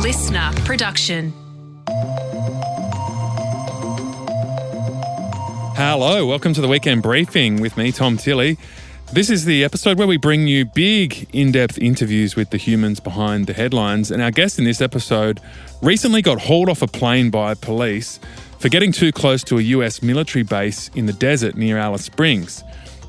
listener production. Hello, welcome to the Weekend Briefing with me, Tom Tilley. This is the episode where we bring you big, in-depth interviews with the humans behind the headlines. And our guest in this episode recently got hauled off a plane by police for getting too close to a US military base in the desert near Alice Springs.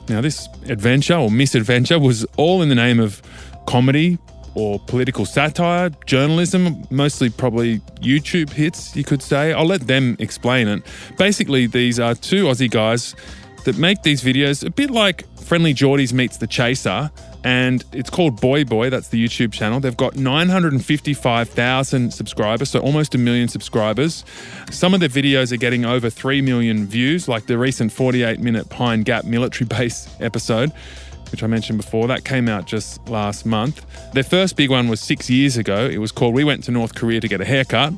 Now, this adventure or misadventure was all in the name of comedy or political satire, journalism, mostly probably YouTube hits, you could say. I'll let them explain it. Basically, these are two Aussie guys that make these videos a bit like Friendlyjordies meets The Chaser, and it's called Boy Boy, that's the YouTube channel. They've got 955,000 subscribers, so almost 1 million subscribers. Some of their videos are getting over 3 million views, like the recent 48-minute Pine Gap military base episode, which I mentioned before. That came out just last month. Their first big one was 6 years ago. It was called We Went to North Korea to Get a Haircut.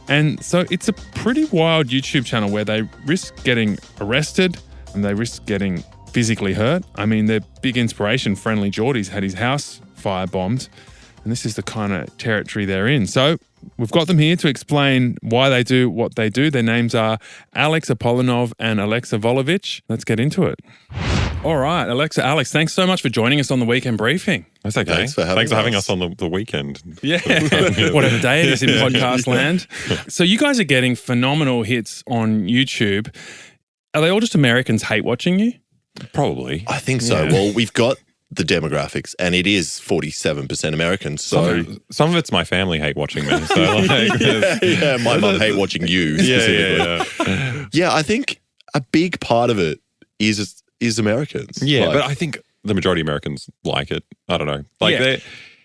And so it's a pretty wild YouTube channel where they risk getting arrested and they risk getting physically hurt. I mean, their big inspiration, Friendlyjordies, had his house firebombed, and this is the kind of territory they're in. So we've got them here to explain why they do what they do. Their names are Aleksa Apollonov and Aleksa Vulovic. Let's get into it. All right, Aleksa, Alex, thanks so much for joining us on the Weekend Briefing. That's okay. Thanks for having us on the weekend. Yeah, whatever day it is in podcast land. So you guys are getting phenomenal hits on YouTube. Are they all just Americans hate watching you? Probably. I think so. Yeah. Well, we've got the demographics, and it is 47% Americans. So some of it's my family hate watching me. So my mum hate watching you specifically. Yeah, I think a big part of it is Americans. Yeah, but I think the majority of Americans like it. I don't know. I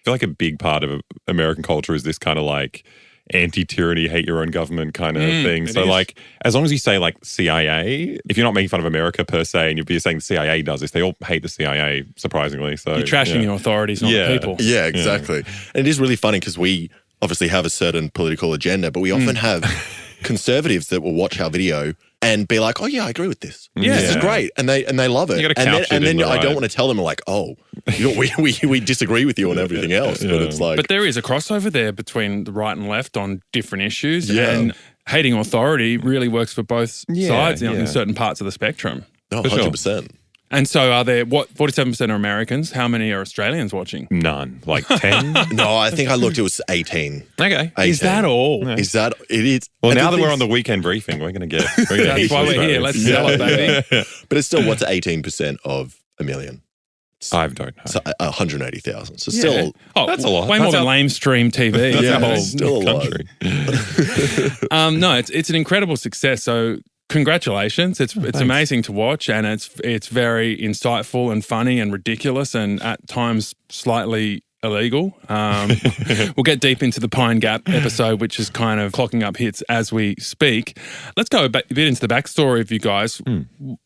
feel like a big part of American culture is this kind of like anti-tyranny, hate your own government kind of thing. So like, as long as you say like CIA, if you're not making fun of America per se, and you're saying the CIA does this, they all hate the CIA, surprisingly. So you're trashing your authorities, not the people. Yeah, exactly. And it is really funny because we obviously have a certain political agenda, but we often have conservatives that will watch our video and be like, oh yeah, I agree with this. Yeah, this is great. And they love it. You gotta couch and then it I don't want to tell them like, oh, we disagree with you on everything else. But it's like, but there is a crossover there between the right and left on different issues. Yeah. And hating authority really works for both sides in certain parts of the spectrum. Oh, 100%. And so are there, 47% are Americans? How many are Australians watching? None. Like 10? No, I think I looked, it was 18. Okay. 18. Is that all? No. Is that, it is. Well, now that we're on the Weekend Briefing, we're going to get That's why we're here. Let's sell it, baby. But it's still, what's 18% of a million? I don't know. So 180,000. So still, that's a lot. Way more than lamestream TV. That's still a country. No, it's an incredible success. So congratulations. It's amazing to watch, and it's very insightful and funny and ridiculous and at times slightly illegal. We'll get deep into the Pine Gap episode, which is kind of clocking up hits as we speak. Let's go a bit into the backstory of you guys.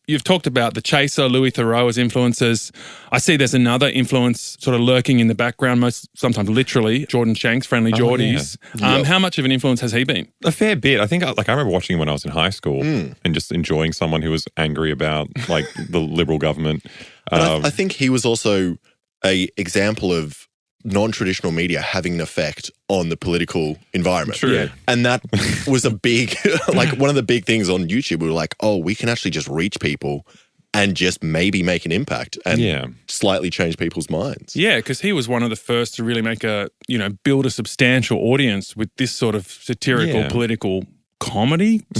You've talked about The Chaser, Louis Theroux as influencers. I see there's another influence sort of lurking in the background, sometimes literally, Jordan Shanks, Friendlyjordies. How much of an influence has he been? A fair bit. I think I remember watching him when I was in high school and just enjoying someone who was angry about like the Liberal government. I think he was also an example of non-traditional media having an effect on the political environment. True. Yeah. And that was a big, like one of the big things on YouTube. We were like, oh, we can actually just reach people and just maybe make an impact and slightly change people's minds. Yeah, because he was one of the first to really build a substantial audience with this sort of satirical political comedy /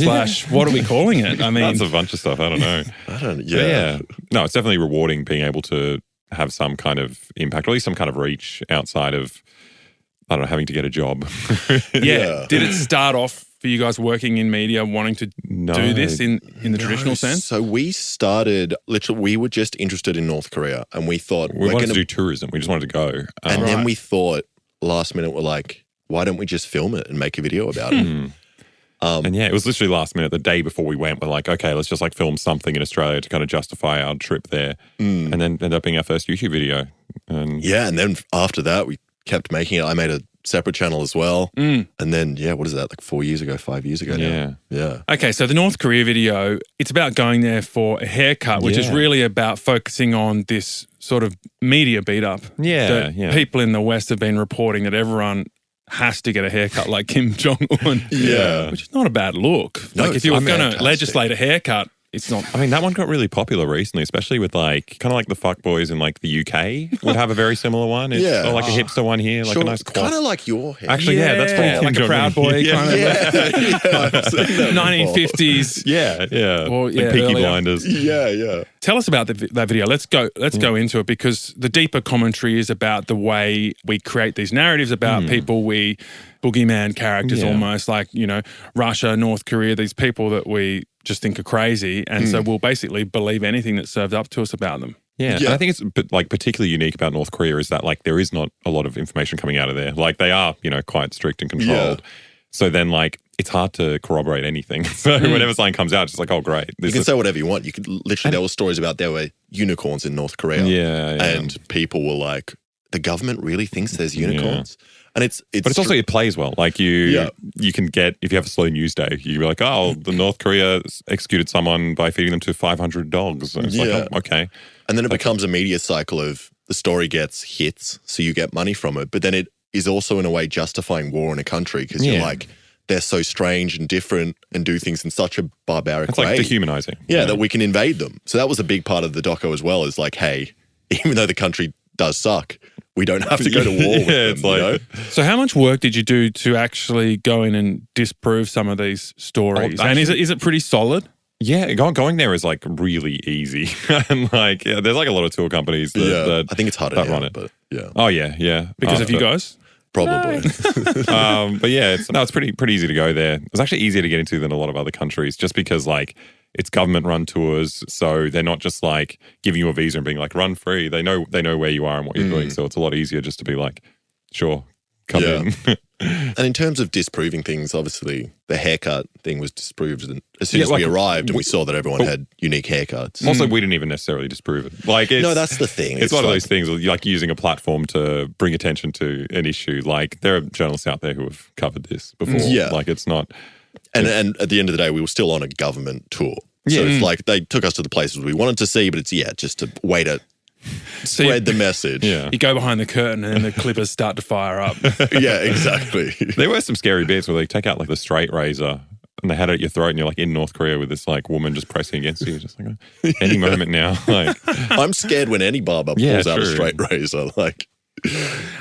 what are we calling it? I mean, that's a bunch of stuff. I don't know. No, it's definitely rewarding being able to have some kind of impact, or at least some kind of reach outside of, I don't know, having to get a job. Did it start off for you guys working in media, wanting to do this in the traditional sense? So we started, we were just interested in North Korea, and we thought we wanted to do tourism. We just wanted to go. And then we thought last minute, we're like, why don't we just film it and make a video about it? And it was literally last minute, the day before we went, we're like, okay, let's just like film something in Australia to kind of justify our trip there. And then ended up being our first YouTube video. And then after that, we kept making it. I made a separate channel as well. And then, what is that, like 5 years ago now? Yeah. Okay, so the North Korea video, it's about going there for a haircut, which is really about focusing on this sort of media beat up. People in the West have been reporting that everyone has to get a haircut like Kim Jong-un. Yeah. Which is not a bad look. No, like if you were it's going to fantastic. legislate a haircut, it's not. I mean, that one got really popular recently, especially with like kind of like the fuckboys in like the UK would have a very similar one. Yeah. Or like a hipster one here, like a nice quad. Kind of like your hair. Actually, yeah, that's pretty like a Proud Boy kind of. I've seen that before. 1950s. Yeah. Or, Like yeah, Peaky earlier. Blinders. Yeah. Tell us about that video. Let's go into it, because the deeper commentary is about the way we create these narratives about people we boogeyman characters almost, like, you know, Russia, North Korea, these people that we just think are crazy. And so we'll basically believe anything that's served up to us about them. Yeah. And I think it's like particularly unique about North Korea is that like there is not a lot of information coming out of there. Like they are, you know, quite strict and controlled. Yeah. So then like it's hard to corroborate anything. So whenever something comes out, it's just like, oh, great. You can say whatever you want. You could literally, there were stories about there were unicorns in North Korea. Yeah. And people were like, the government really thinks there's unicorns? And it's but it's also, it plays well. Like you can get, if you have a slow news day, you'd be like, oh, the North Korea executed someone by feeding them to 500 dogs. And it's like, oh, okay. And then it becomes a media cycle of the story gets hits, so you get money from it. But then it is also in a way justifying war in a country, because you're like, they're so strange and different and do things in such a barbaric It's way. like dehumanizing. Yeah, that we can invade them. So that was a big part of the doco as well, is like, hey, even though the country does suck, we don't have to go to war with them. It's like, you know? So how much work did you do to actually go in and disprove some of these stories? Oh, and is it pretty solid? Yeah, going there is like really easy. And like, there's like a lot of tour companies that I think it's harder that now, run it. but yeah. Oh, yeah. Because of you guys? Probably. But yeah, it's pretty easy to go there. It's actually easier to get into than a lot of other countries, just because like it's government-run tours, so they're not just like giving you a visa and being like run free. They know where you are and what you're doing, so it's a lot easier just to be like, sure, come in. And in terms of disproving things, obviously the haircut thing was disproved as soon as we arrived, and we saw that everyone had unique haircuts. Also, we didn't even necessarily disprove it. Like, No, that's the thing. It's one of those things, like using a platform to bring attention to an issue. Like, there are journalists out there who have covered this before. Yeah. Like, it's not. And at the end of the day, we were still on a government tour. So it's like they took us to the places we wanted to see, but it's, just a way to spread the message. Yeah. You go behind the curtain and then the clippers start to fire up. Yeah, exactly. There were some scary bits where they take out like the straight razor and they had it at your throat, and you're like in North Korea with this like woman just pressing against you, just like any moment now. Like, I'm scared when any barber pulls out a straight razor. Like,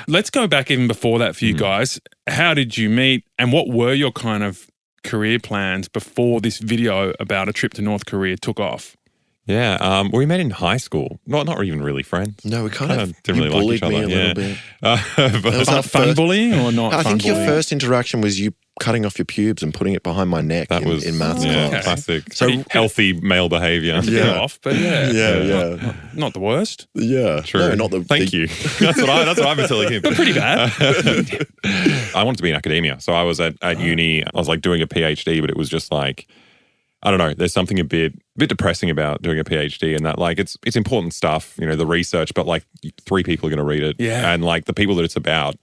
Let's go back even before that for you guys. How did you meet, and what were your kind of career plans before this video about a trip to North Korea took off? yeah, we met in high school. Not even really friends. no, we kind of didn't really like each other. me a little bit. But Was our Fun first- bullying or not? I fun think your bullying? first interaction was you cutting off your pubes and putting it behind my neck that was in maths class. classic. So- Healthy male behavior. Yeah. Off, but Yeah. not the worst. Yeah. True. No, not the. Thank you. That's what I've been telling him. Pretty bad. I wanted to be in academia. So I was at uni. I was like doing a PhD, but it was just like, I don't know, there's something a bit depressing about doing a PhD, and that like it's important stuff, you know, the research, but like 3 people are going to read it. Yeah. And like the people that it's about,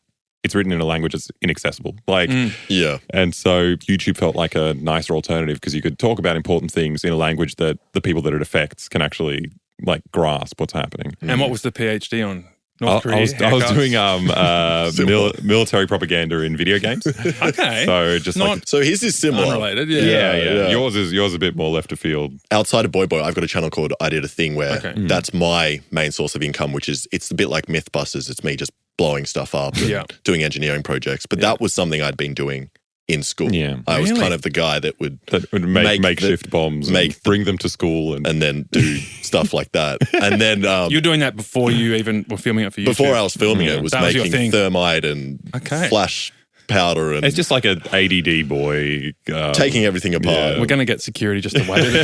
it's written in a language that's inaccessible. Like, Yeah. and so YouTube felt like a nicer alternative because you could talk about important things in a language that the people that it affects can actually like grasp what's happening. And what was the PhD on? North Korea I was haircuts? doing military propaganda in video games. Okay. So just Not like So his is similar. unrelated. yeah. Yours is a bit more left of field. Outside of Boy Boy, I've got a channel called I Did a Thing where Okay. that's my main source of income, which is, it's a bit like Mythbusters. It's me just blowing stuff up and doing engineering projects. But that was something I'd been doing in school. Yeah. I was Really? kind of the guy that would Make makeshift bombs, bring them to school, and then do stuff like that. And then You're doing that before you even were filming it for YouTube? before I was filming it, was That was your making thing. thermite and flash powder and it's just like an ADD boy taking everything apart. We're going to get security just to wait at the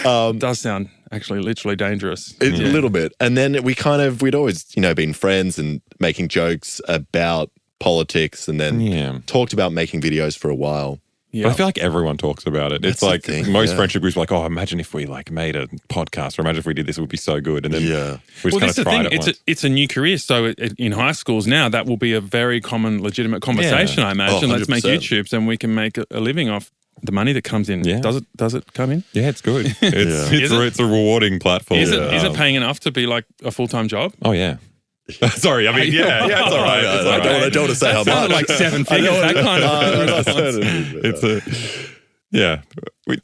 door. Does sound actually literally dangerous. A little bit. And then we'd always, been friends and making jokes about politics, and then talked about making videos for a while. But I feel like everyone talks about it. That's It's like the thing, most friendship groups are like, oh, imagine if we like made a podcast, or imagine if we did this, it would be so good. And then we just Well, kind this of is the tried thing. it once. It's a new career. So in high schools now, that will be a very common, legitimate conversation, I imagine. Let's make 100%. YouTubes and we can make a living off the money that comes in. Yeah. Does it come in? Yeah, it's good. It's Is it? it's a rewarding platform. Is it paying enough to be like a full-time job? Oh, yeah. Sorry, I mean, yeah, it's all right. It's all right. I don't want to say how much. Like 7 figures, that kind of Yeah.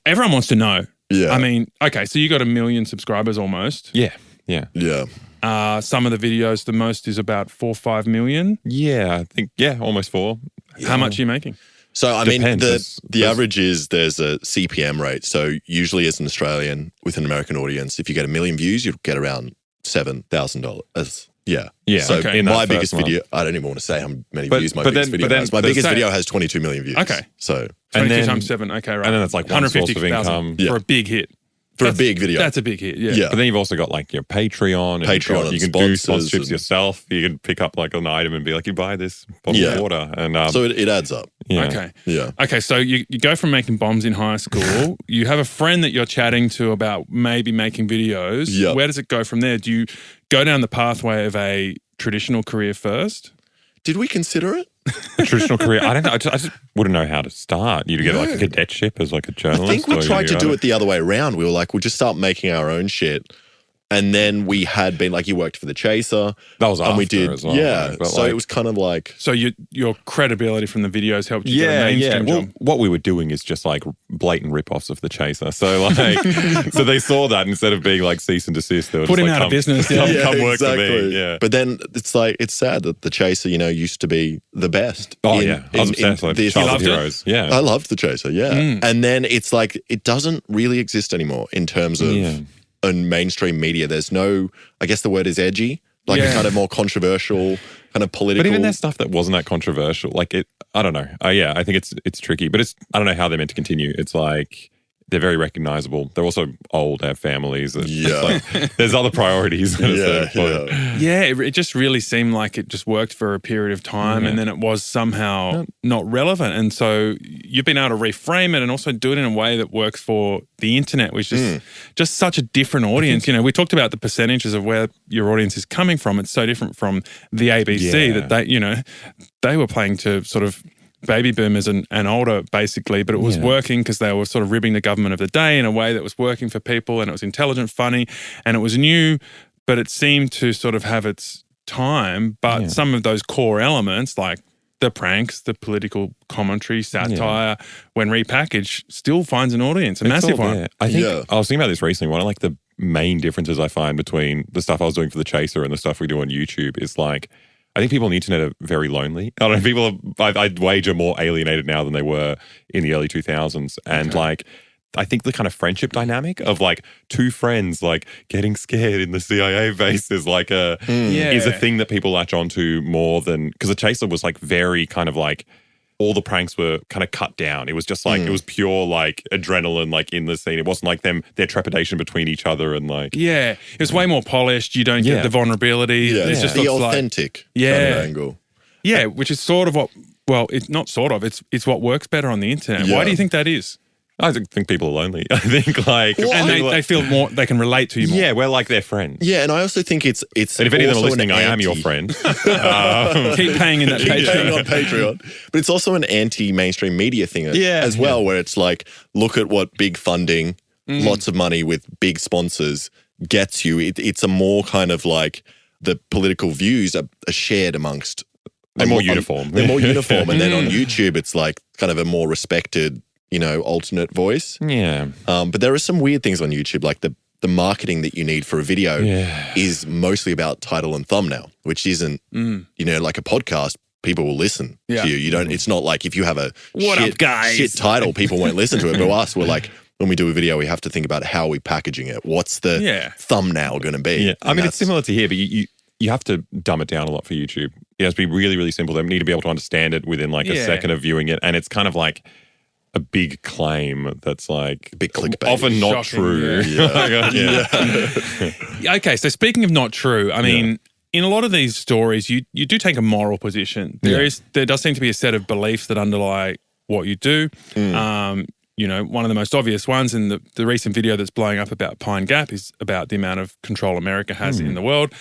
Everyone wants to know. Yeah. I mean, okay, so you got 1 million subscribers almost. Yeah. Some of the videos, the most is about 4 or 5 million. Yeah, I think, almost 4. How much are you making? So, I mean, Depends. the average is there's a CPM rate. So usually as an Australian with an American audience, if you get 1 million views, you'll get around $7,000. Yeah. So okay. my biggest video, I don't even want to say how many views my biggest video has. My biggest video has 22 million views. Okay. So 22 times 7, okay, right. And then it's like one source of income. for a big hit. For a big video. That's a big hit, yeah. But then you've also got like your Patreon. And Patreon you can do sponsors sponsorships yourself. You can pick up like an item and be like, you buy this bottle of water. And so it adds up. Yeah. Okay. Yeah. Okay, so you go from making bombs in high school. You have a friend that you're chatting to about maybe making videos. Yeah. Where does it go from there? Do you go down the pathway of a traditional career first? Did we consider it? Traditional career. I don't know. I just wouldn't know how to start. You to get like a cadetship as like a journalist. I think we tried to do it the other way around. We were like, we'll just start making our own shit. And then we had been like, you worked for The Chaser. That was after and we did, as well. Yeah. But So like, it was kind of like. So your credibility from the videos helped you get a mainstream Well, job. what we were doing is just like blatant rip-offs of The Chaser. So like, so they saw that instead of being like cease and desist, they were Put just him like, out of business. Come work for me. Yeah. But then it's like, it's sad that The Chaser, used to be the best. Oh, yeah. I was obsessed with Childhood Heroes. Yeah. I loved The Chaser, yeah. And then it's like, it doesn't really exist anymore in terms of in mainstream media. There's no, I guess the word is edgy, like a kind of more controversial, kind of political. But even there's stuff that wasn't that controversial. Like I don't know. I think it's tricky, but I don't know how they're meant to continue. It's like, they're very recognizable. They're also old, they have families. Like, there's other priorities. It just really seemed like it just worked for a period of time and then it was somehow not relevant. And so you've been able to reframe it and also do it in a way that works for the internet, which is just such a different audience. We talked about the percentages of where your audience is coming from. It's so different from the ABC that they were playing to sort of baby boomers and older, basically, but it was working because they were sort of ribbing the government of the day in a way that was working for people, and it was intelligent, funny, and it was new, but it seemed to sort of have its time. But some of those core elements, like the pranks, the political commentary, satire, when repackaged, still finds an audience, a massive one. I think I was thinking about this recently. One of like the main differences I find between the stuff I was doing for The Chaser and the stuff we do on YouTube is like, I think people on the internet are very lonely. I don't know, people I'd wager more alienated now than they were in the early 2000s. And like, I think the kind of friendship dynamic of like two friends like getting scared in the CIA base is like is a thing that people latch onto more than, because The Chaser was like very kind of like, all the pranks were kind of cut down. It was just like, it was pure like adrenaline like in the scene. It wasn't like their trepidation between each other and like. Yeah, it was way more polished. You don't get the vulnerability. Yeah, It's just the looks authentic kind of angle. Yeah, which is sort of what, well, it's not sort of, it's what works better on the internet. Yeah. Why do you think that is? I think people are lonely. I think like... and they feel more, they can relate to you more. Yeah, we're like their friends. Yeah, and I also think it's and if any of them are listening, I am your friend. Keep paying in that Patreon. on Patreon. But it's also an anti-mainstream media thing as well, where it's like, look at what big funding, lots of money with big sponsors gets you. It's a more kind of like the political views are shared amongst... They're more uniform. They're more uniform. And then on YouTube, it's like kind of a more respected... alternate voice. Yeah. But there are some weird things on YouTube, like the marketing that you need for a video is mostly about title and thumbnail, which isn't, like a podcast, people will listen to you. You don't, it's not like if you have a shit title, people won't listen to it. But us, we're like, when we do a video, we have to think about how we're packaging it. What's the thumbnail going to be? Yeah. I mean, it's similar to here, but you have to dumb it down a lot for YouTube. It has to be really, really simple. They need to be able to understand it within like a second of viewing it. And it's kind of like a big claim that's like big clickbait. Often not true. Okay, so speaking of not true, I mean, in a lot of these stories, you do take a moral position. There does seem to be a set of beliefs that underlie what you do. One of the most obvious ones in the recent video that's blowing up about Pine Gap is about the amount of control America has in the world,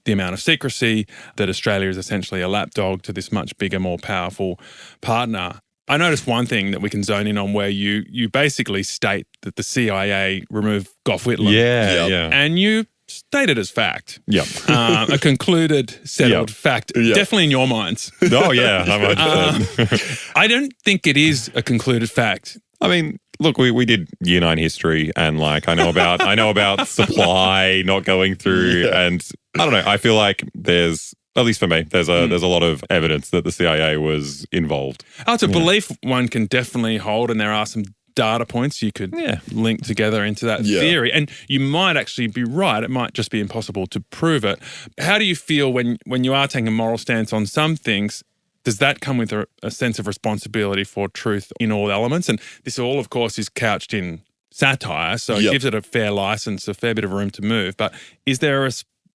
the amount of secrecy, that Australia is essentially a lapdog to this much bigger, more powerful partner. I noticed one thing that we can zone in on where you basically state that the CIA removed Gough Whitlam. Yeah. And you stated as fact. Yep. A concluded, settled fact. Yep. Definitely in your minds. Oh, yeah. 100%. I don't think it is a concluded fact. I mean, look, we did Year 9 history, and like I know about supply not going through, and I don't know. I feel like there's, at least for me, there's a lot of evidence that the CIA was involved. Oh, it's a belief one can definitely hold, and there are some data points you could link together into that theory. And you might actually be right. It might just be impossible to prove it. How do you feel when you are taking a moral stance on some things? Does that come with a sense of responsibility for truth in all elements? And this all, of course, is couched in satire, so it gives it a fair license, a fair bit of room to move. But is there a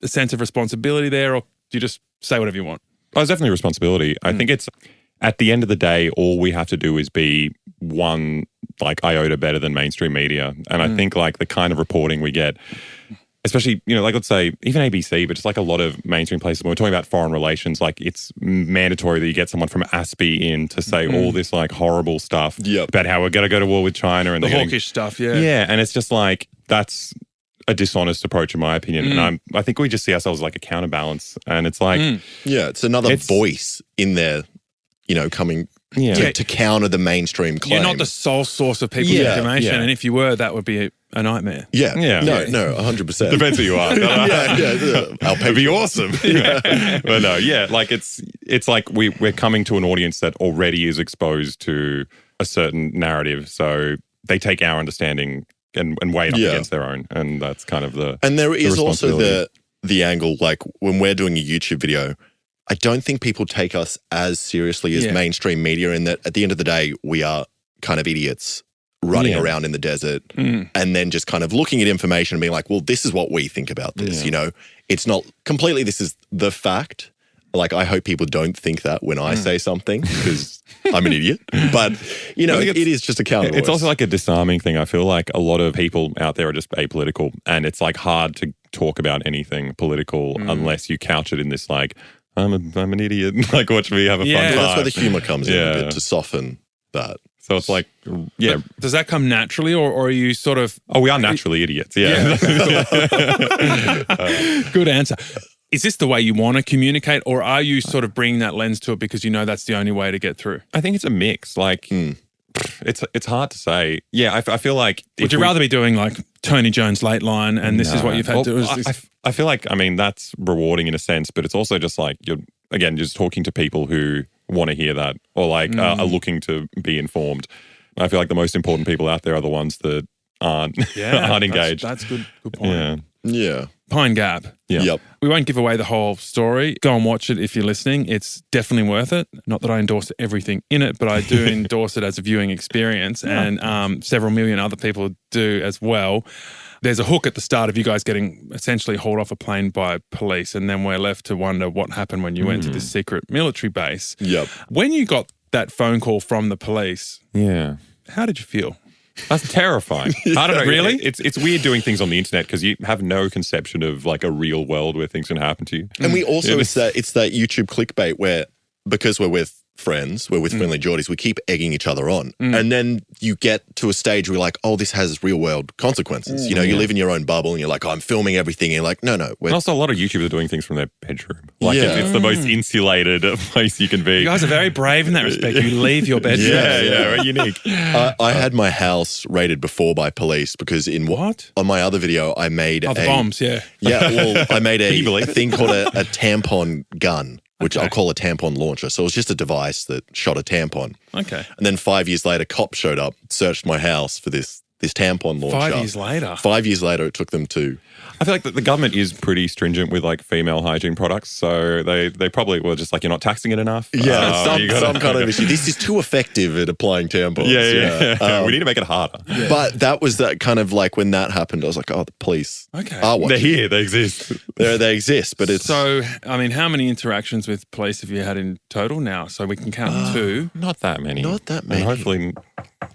sense of responsibility there, or do you just say whatever you want? Oh, it's definitely a responsibility. I think it's, at the end of the day, all we have to do is be one like iota better than mainstream media. And I think like the kind of reporting we get, especially, like let's say even ABC, but just like a lot of mainstream places, when we're talking about foreign relations, like it's mandatory that you get someone from ASPI in to say all this like horrible stuff about how we're going to go to war with China and the hawkish stuff. Yeah. And it's just like, that's a dishonest approach in my opinion. And I think we just see ourselves as like a counterbalance, and it's like, it's another voice in there, coming to counter the mainstream claim. You're not the sole source of people's information, and if you were, that would be a nightmare. No, 100%. Depends who you are. It'd be awesome. But no, like it's like we're coming to an audience that already is exposed to a certain narrative, so they take our understanding and weigh it up against their own, and that's kind of the And there is also the angle, like when we're doing a YouTube video, I don't think people take us as seriously as mainstream media, in that at the end of the day, we are kind of idiots running around in the desert and then just kind of looking at information and being like, well, this is what we think about this, It's not completely, this is the fact. Like, I hope people don't think that when I say something, because I'm an idiot. But, it is just a counter. It's also like a disarming thing. I feel like a lot of people out there are just apolitical, and it's like hard to talk about anything political unless you couch it in this like, I'm an idiot. Like, watch me have a fun time. That's where the humor comes in a bit, to soften that. So it's like, But does that come naturally, or are you sort of... Oh, we are naturally idiots, Good answer. Is this the way you want to communicate, or are you sort of bringing that lens to it because you know that's the only way to get through? I think it's a mix. Like, it's hard to say. Yeah, I feel like... Would you rather be doing like Tony Jones' Late Line and this is what you've had to do? I feel like, that's rewarding in a sense, but it's also just like you're, again, just talking to people who want to hear that, or like are looking to be informed. I feel like the most important people out there are the ones that aren't engaged. That's good point. Yeah. Pine Gap. Yeah. Yep. We won't give away the whole story. Go and watch it if you're listening. It's definitely worth it. Not that I endorse everything in it, but I do endorse it as a viewing experience, and several million other people do as well. There's a hook at the start of you guys getting essentially hauled off a plane by police, and then we're left to wonder what happened when you went to this secret military base. Yep. When you got that phone call from the police, how did you feel? That's terrifying. I don't know. Really? It's weird doing things on the internet because you have no conception of like a real world where things can happen to you. And we also, it's that YouTube clickbait where, because we're with friends, we're with Friendlyjordies, we keep egging each other on. And then you get to a stage where you're like, oh, this has real world consequences. You live in your own bubble and you're like, oh, I'm filming everything. And you're like, no. And also a lot of YouTubers are doing things from their bedroom. Like it's the most insulated place you can be. You guys are very brave in that respect. You leave your bedroom. We're unique. I had my house raided before by police because on my other video, I made the bombs, Yeah, well, I made a thing called a tampon gun, which I'll call a tampon launcher. So it was just a device that shot a tampon. Okay. And then 5 years later, cops showed up, searched my house for this tampon launcher. 5 years later? 5 years later, it took them to... I feel like the government is pretty stringent with like female hygiene products. So they probably were just like, you're not taxing it enough. Yeah, some kind of issue. This is too effective at applying tampons. Yeah. We need to make it harder. Yeah. But that was that kind of like when that happened, I was like, oh, the police are watching. They're here. They exist. They exist, but it's... So, I mean, how many interactions with police have you had in total now? So we can count two. Not that many. And hopefully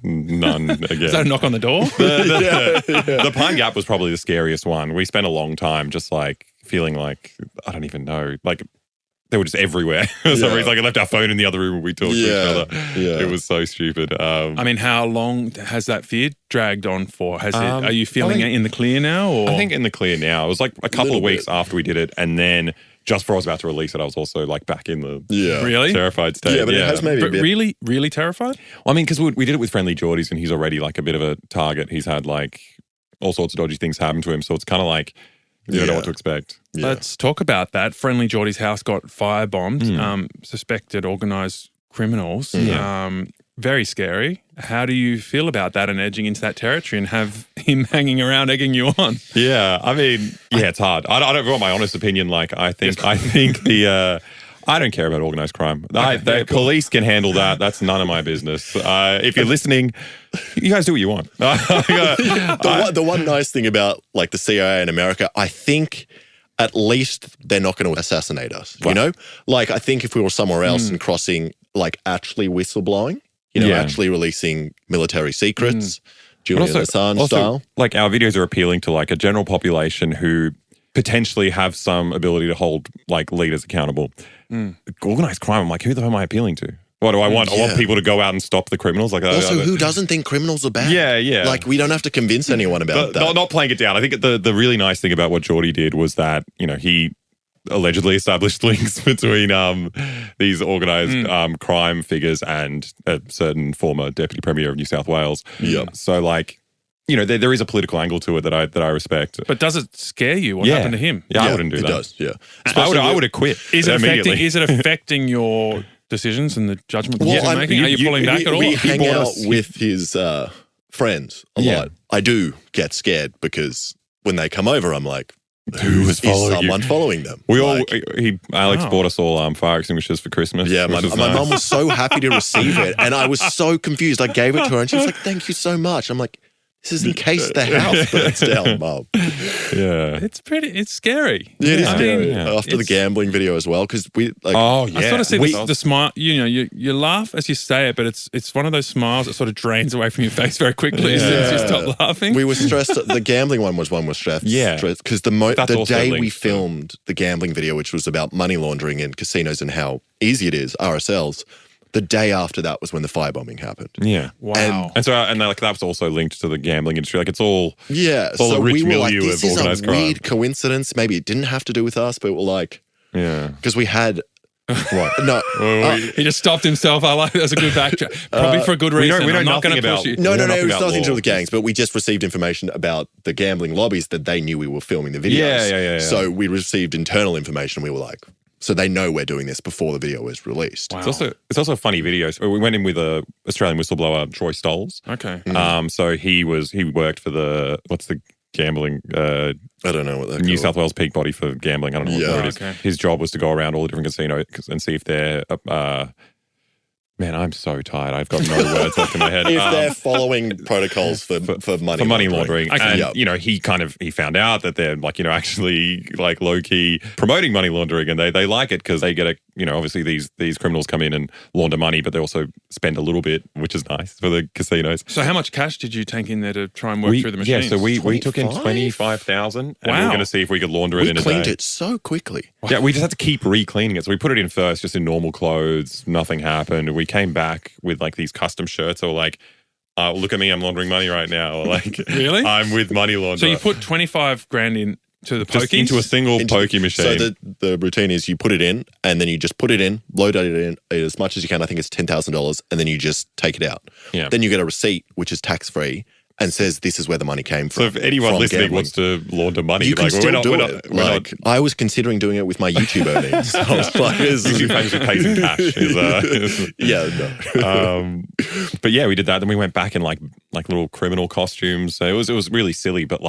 none again. Is that a knock on the door? The Pine Gap was probably the scariest one. We spent a long time just like feeling like, I don't even know, like they were just everywhere. For some reason, like I left our phone in the other room and we talked to each other. Yeah. It was so stupid. I mean, how long has that fear dragged on for? Are you feeling in the clear now? Or? I think in the clear now. It was like a couple of weeks after we did it, and then just before I was about to release it, I was also like back in the really terrified state. Yeah, but it has maybe really, really terrified? Well, I mean, because we did it with Friendlyjordies, and he's already like a bit of a target. He's had like all sorts of dodgy things happen to him, so it's kind of like you don't know what to expect. Yeah. Let's talk about that. Friendlyjordies' house got firebombed. Suspected organised criminals. Very scary. How do you feel about that and edging into that territory and have him hanging around egging you on? Yeah, I mean, it's hard. I don't want my honest opinion. Like, I think the I don't care about organised crime. The police can handle that. That's none of my business. If you're listening, you guys do what you want. The one nice thing about like the CIA in America, I think at least they're not going to assassinate us. Right. You know, like I think if we were somewhere else and crossing, like actually whistleblowing, actually releasing military secrets, Julian Assange style. Like our videos are appealing to like a general population who potentially have some ability to hold like leaders accountable. Organised crime, I'm like, who the hell am I appealing to? What do I want? I want people to go out and stop the criminals. Like, also, who doesn't think criminals are bad? Yeah. Like, we don't have to convince anyone about that. Not playing it down. I think the really nice thing about what Geordie did was that, he allegedly established links between these organised crime figures and a certain former Deputy Premier of New South Wales. Yeah. So, like, there is a political angle to it that I respect. But does it scare you? What happened to him? Yeah, I wouldn't do that. It does, yeah. I would have quit immediately. Is it affecting your decisions and the judgment you're making? Are you pulling back at all? We hang out with his friends a lot. I do get scared because when they come over, I'm like, who is someone following them? Alex bought us all fire extinguishers for Christmas. Yeah, my mum was so happy to receive it, and I was so confused. I gave it to her, and she was like, "Thank you so much." I'm like, this is in case the house burns down, Mum. Yeah. It's scary. Yeah, it is scary. After the gambling video as well, because we like. Oh, yeah. I sort of see the smile, you laugh as you say it, but it's one of those smiles that sort of drains away from your face very quickly as soon as you stop laughing. We were stressed. The gambling one was stressed. Yeah. Because the day we filmed the gambling video, which was about money laundering in casinos and how easy it is, RSLs, the day after that was when the firebombing happened. Yeah. Wow. And that was also linked to the gambling industry. Like it's all so a rich we were like, milieu this of is organised a crime. weird coincidence. Maybe it didn't have to do with us, but we're like, because we had. What? No. He just stopped himself. I like that's a good backtrack. Probably for a good reason. We know I'm not going nothing to push you. No. It was nothing to do with gangs, but we just received information about the gambling lobbies that they knew we were filming the videos. Yeah. So we received internal information. We were like, so they know we're doing this before the video was released. Wow. It's also a funny video. So we went in with a Australian whistleblower, Troy Stolls. Okay. So he worked for what's the gambling? I don't know what that New South Wales peak body for gambling. I don't know what it is. Okay. His job was to go around all the different casinos and see if they're. Man, I'm so tired. I've got no words left in my head. If they're following protocols for money laundering. Okay. And, he found out that they're actually low key promoting money laundering, and they like it because they get obviously these criminals come in and launder money, but they also spend a little bit, which is nice for the casinos. So how much cash did you take in there to try and work through the machines? Yeah, so we took in 25,000 and we were going to see if we could launder it in a day. We cleaned it so quickly. Yeah, we just had to keep re-cleaning it. So we put it in first just in normal clothes. Nothing happened. We came back with these custom shirts or look at me, I'm laundering money right now. Or really? I'm with money launderer. So you put 25 grand in to the just pokies? Into a single pokey machine. So the routine is you put it in and then you just put it in, load it in as much as you can. I think it's $10,000 and then you just take it out. Yeah. Then you get a receipt, which is tax-free, and says this is where the money came from. So if anyone listening gambling wants to launder money, you can still do it. I was considering doing it with my YouTube earnings. I was like, YouTube actually pays in cash. But yeah, we did that. Then we went back in like little criminal costumes. So it was really silly, but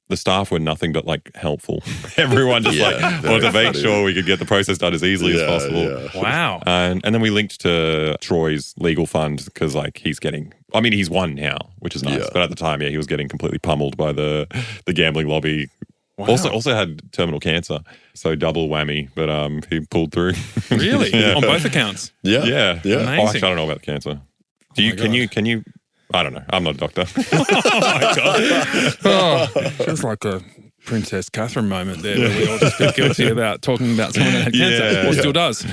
the staff were nothing but helpful. Everyone just wanted to make sure we could get the process done as easily as possible. Yeah. Wow. And then we linked to Troy's legal fund because he's won now, which is nice. Yeah. But at the time, he was getting completely pummeled by the gambling lobby. Wow. Also had terminal cancer, so double whammy. But he pulled through. Really? On both accounts? Yeah. Amazing. Oh, actually, I don't know about the cancer. Can you? I don't know. I'm not a doctor. Oh my God. Feels like a Princess Catherine moment there where we all just feel guilty about talking about someone that had cancer, or still does.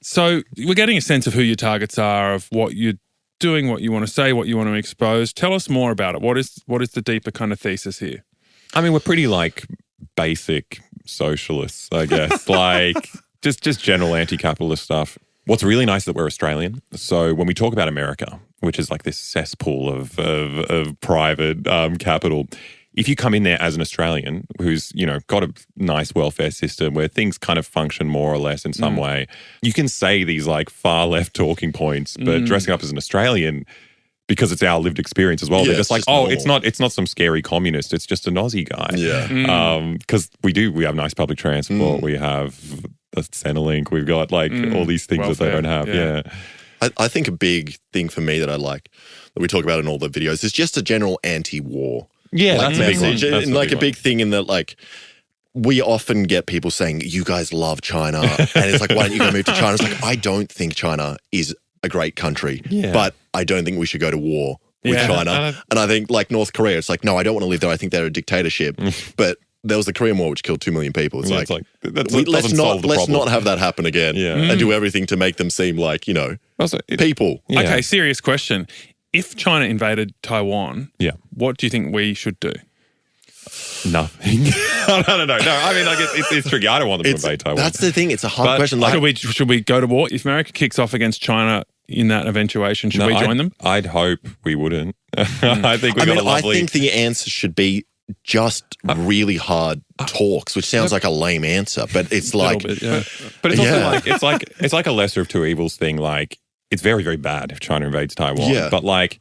So we're getting a sense of who your targets are, of what you're doing, what you want to say, what you want to expose. Tell us more about it. What is the deeper kind of thesis here? I mean, we're pretty like basic socialists, I guess, like just general anti-capitalist stuff. What's really nice is that we're Australian. So when we talk about America, which is like this cesspool of private capital, if you come in there as an Australian who's, you know, got a nice welfare system where things kind of function more or less in some way, you can say these like far left talking points, but dressing up as an Australian, because it's our lived experience as well, they're just like, it's not some scary communist, it's just an Aussie guy. Yeah. Because we have nice public transport, we have the Centrelink, we've got like all these things welfare, that they don't have. Yeah. I think a big thing for me that I like, that we talk about in all the videos, is just a general anti-war that's message. That's and like a big thing in that, like, we often get people saying, you guys love China. And it's like, why don't you go move to China? It's like, I don't think China is a great country, but I don't think we should go to war with China. And I think like North Korea, it's like, no, I don't want to live there. I think they're a dictatorship. But there was the Korean War, which killed 2 million people. It's like let's not have that happen again and do everything to make them seem like, you know, people. Yeah. Okay, serious question. If China invaded Taiwan, what do you think we should do? Nothing. I don't know. No, I mean, like it's tricky. I don't want them to invade Taiwan. That's the thing. It's a hard question. Like, should we go to war? If America kicks off against China in that eventuation, should we join them? I'd hope we wouldn't. I think I think the answer should be just really hard talks, which sounds like a lame answer, but it's like, bit, but it's also like it's like a lesser of two evils thing. Like, it's very, very bad if China invades Taiwan, but like,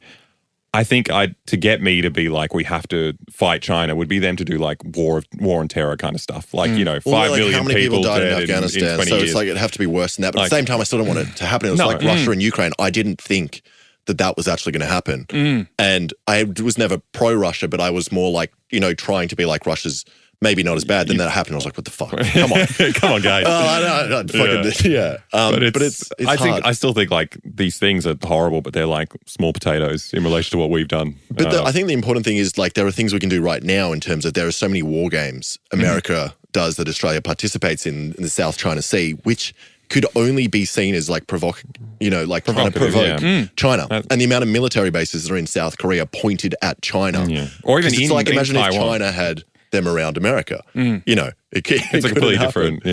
I think to get me to be like, we have to fight China would be them to do like war on terror kind of stuff. Like, you know, 5 million how many people died in Afghanistan. In 20 years. It's like, it'd have to be worse than that. But at the same time, I still don't want it to happen. It was like Russia and Ukraine. I didn't think that was actually going to happen. And I was never pro-Russia, but I was more like, you know, trying to be like Russia's maybe not as bad. Then that happened. I was like, what the fuck? Come on. Come on, guys. But it's hard. I still think like these things are horrible, but they're like small potatoes in relation to what we've done. But I think the important thing is like there are things we can do right now in terms of there are so many war games America does that Australia participates in the South China Sea, which could only be seen as like trying to provoke China. And the amount of military bases that are in South Korea pointed at China. Yeah. Or even it's like, imagine if Taiwan. China had them around America. You know, it's a completely different,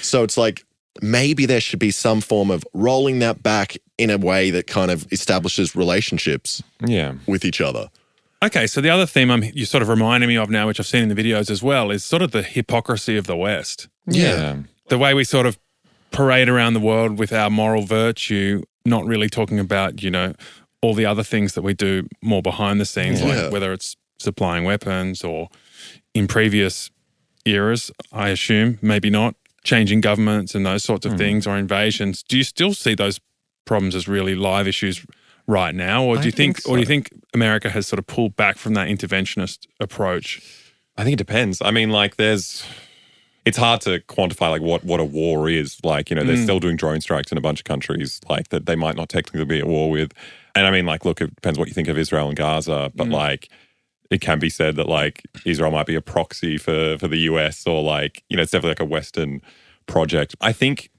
So it's like maybe there should be some form of rolling that back in a way that kind of establishes relationships with each other. Okay, so the other theme you're sort of reminding me of now, which I've seen in the videos as well, is sort of the hypocrisy of the West. Yeah. The way we sort of parade around the world with our moral virtue, not really talking about, you know, all the other things that we do more behind the scenes, like whether it's supplying weapons or in previous eras, I assume, maybe not, changing governments and those sorts of things, or invasions. Do you still see those problems as really live issues right now, or do you think America has sort of pulled back from that interventionist approach? I think it depends. I mean, like it's hard to quantify like what a war is. Like, you know, they're still doing drone strikes in a bunch of countries like that they might not technically be at war with. And I mean, like, look, it depends what you think of Israel and Gaza, but like, it can be said that like Israel might be a proxy for the US, or like, you know, it's definitely like a Western project. I think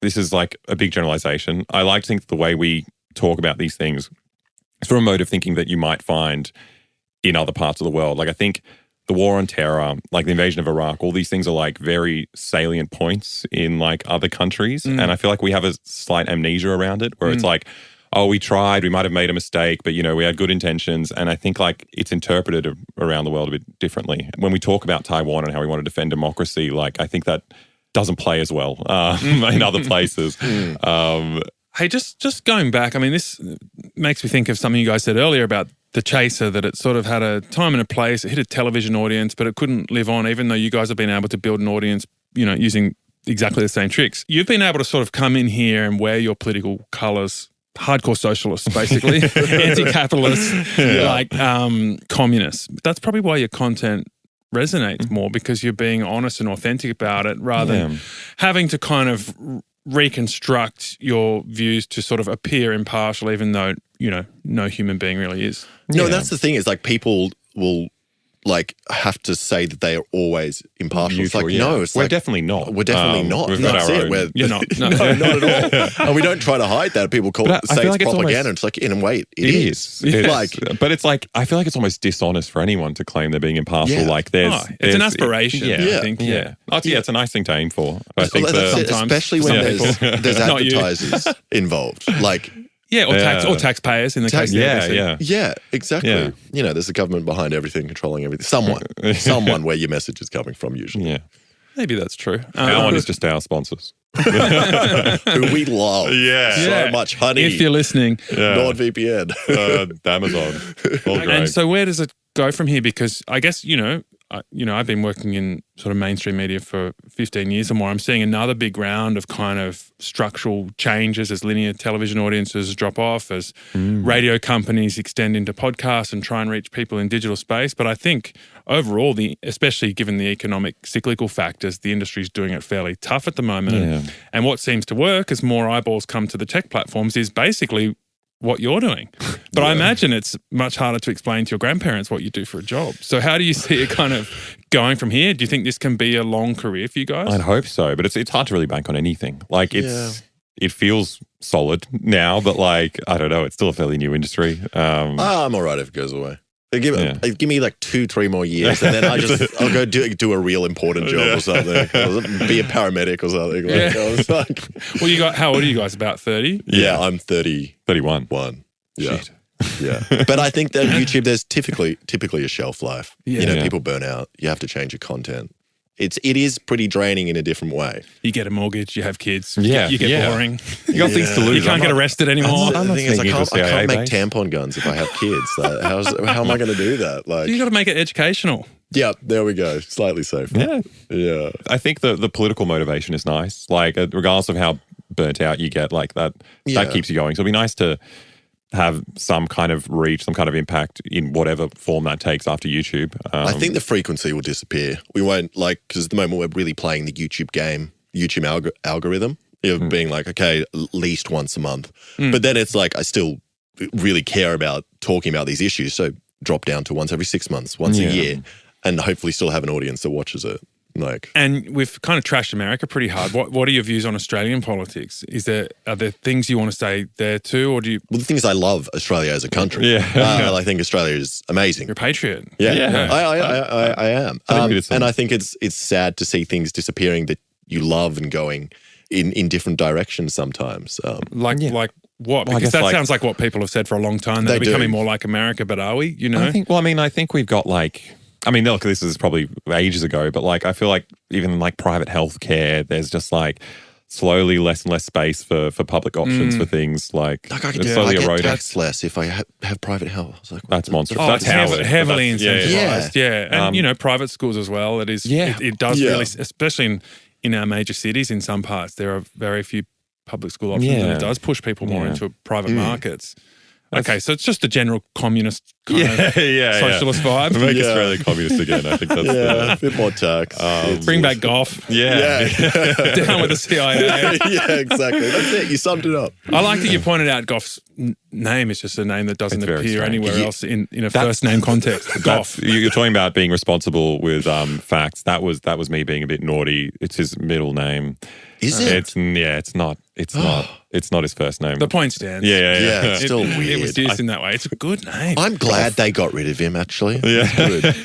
this is like a big generalization. I like to think that the way we talk about these things is from a mode of thinking that you might find in other parts of the world. Like, I think the war on terror, like the invasion of Iraq, all these things are like very salient points in like other countries. And I feel like we have a slight amnesia around it, where it's like, oh, we tried, we might have made a mistake, but, you know, we had good intentions. And I think like it's interpreted around the world a bit differently. When we talk about Taiwan and how we want to defend democracy, like I think that doesn't play as well in other places. Hey, just going back, I mean, this makes me think of something you guys said earlier about The Chaser, that it sort of had a time and a place, it hit a television audience, but it couldn't live on, even though you guys have been able to build an audience, you know, using exactly the same tricks. You've been able to sort of come in here and wear your political colours, hardcore socialists, basically, anti-capitalists, like communists. That's probably why your content resonates more, because you're being honest and authentic about it, rather than having to kind of reconstruct your views to sort of appear impartial, even though, you know, no human being really is. No, that's the thing, is like people will like have to say that they are always impartial. Neutral, it's like, no, it's we're like, definitely not. We're definitely not. We've got That's our it. own. You're not. No, No, not at all. And we don't try to hide that. People say I feel it's like it's propaganda. almost- It's like, in a way, it is. It's Like, but it's like, I feel like it's almost dishonest for anyone to claim they're being impartial. Yeah. Like there's, it's an aspiration. Yeah, I think. yeah. It's a nice thing to aim for. I think well, that's it, sometimes especially when some there's Not you. advertisers involved. Like, Yeah, or taxpayers in the case of the ABC. yeah, exactly. Yeah. You know, there's a government behind everything, controlling everything. Someone where your message is coming from, usually. Yeah. Maybe that's true. Our one is just our sponsors. Who we love. Yeah. So much, honey. If you're listening. NordVPN. Amazon. All great. And so where does it go from here? Because I guess, I've been working in sort of mainstream media for 15 years or more. I'm seeing another big round of kind of structural changes as linear television audiences drop off, as radio companies extend into podcasts and try and reach people in digital space. But I think overall, especially given the economic cyclical factors, the industry's doing it fairly tough at the moment. Yeah. And what seems to work as more eyeballs come to the tech platforms is basically what you're doing. But I imagine it's much harder to explain to your grandparents what you do for a job. So how do you see it kind of going from here? Do you think this can be a long career for you guys? I'd hope so, but it's hard to really bank on anything. Like it feels solid now, but like, I don't know, it's still a fairly new industry. I'm all right if it goes away. Give me like 2-3 more years, and then I'll go do a real important job or something. Be a paramedic or something. Like, I was like, well, how old are you guys? About 30? Yeah, I'm 31. Yeah. Shit. Yeah. But I think that YouTube, there's typically a shelf life. Yeah. People burn out. You have to change your content. It is pretty draining in a different way. You get a mortgage, you have kids, Yeah, you get boring. You got things to lose. You can't get arrested anymore. I'm The not thing is, I thinking can't, of a I can't make CIA tampon guns if I have kids. Like, how am I going to do that? Like, You got to make it educational. yeah, there we go. Slightly safer. Yeah. Yeah. I think the political motivation is nice. Like, regardless of how burnt out you get, like that keeps you going. So it'll be nice to have some kind of reach, some kind of impact in whatever form that takes after YouTube. I think the frequency will disappear. We won't, because at the moment we're really playing the YouTube game, YouTube algorithm, of being like, okay, at least once a month. But then it's like, I still really care about talking about these issues. So drop down to once every 6 months, once a year, and hopefully still have an audience that watches it. And we've kind of trashed America pretty hard. What are your views on Australian politics? Are there things you want to say there too, or do you? Well, the thing is, I love Australia as a country. Yeah. I think Australia is amazing. You're a patriot. Yeah. I am. And I think it's sad to see things disappearing that you love and going in different directions sometimes. Like what? Because that sounds like what people have said for a long time. They're becoming more like America, but are we? I think we've got look, this is probably ages ago, but I feel like even private healthcare, there's just slowly less and less space for public options for things I slowly get eroding. taxed less if I have private health. I was like, That's monstrous. Oh, That's it's how heavily incentivized. Yeah. And private schools as well. It is. Yeah. It does really, especially in our major cities. In some parts, there are very few public school options, and it does push people more into private markets. Okay, so it's just a general communist kind of socialist vibe. Make Australia communist again. I think that's a bit more tax. Bring back golf. Yeah. Down with the CIA. Yeah, exactly. That's it. You summed it up. I like that you pointed out Goff's name is just a name that doesn't appear anywhere else in a first name context. Goff. You're talking about being responsible with facts. That was me being a bit naughty. It's his middle name. Is it? It's not. It's not his first name. The point stands. Yeah. It's still weird. It was used in that way. It's a good name. I'm glad they got rid of him, actually. Yeah. Good.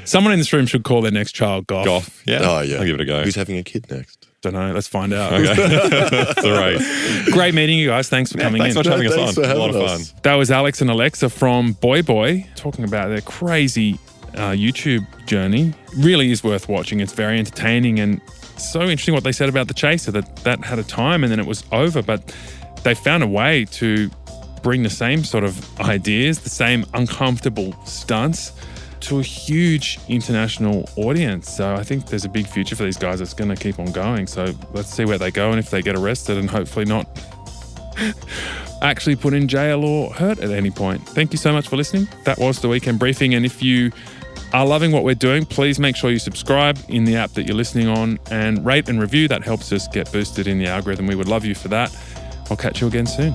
Someone in this room should call their next child Goff. Goff. Yeah. Oh, yeah. I'll give it a go. Who's having a kid next? Don't know. Let's find out. Okay. That's all right. Great meeting you guys. Thanks for coming Thanks in. so much for having Thanks us on. for A lot of having fun. That was Alex and Aleksa from Boy talking about their crazy YouTube journey. Really is worth watching. It's very entertaining and so interesting what they said about The Chaser, that had a time and then it was over, but they found a way to bring the same sort of ideas, the same uncomfortable stunts to a huge international audience. So I think there's a big future for these guys that's going to keep on going. So let's see where they go and if they get arrested and hopefully not actually put in jail or hurt at any point. Thank you so much for listening. That was the Weekend Briefing. And if you are loving what we're doing, please make sure you subscribe in the app that you're listening on and rate and review. That helps us get boosted in the algorithm. We would love you for that. I'll catch you again soon.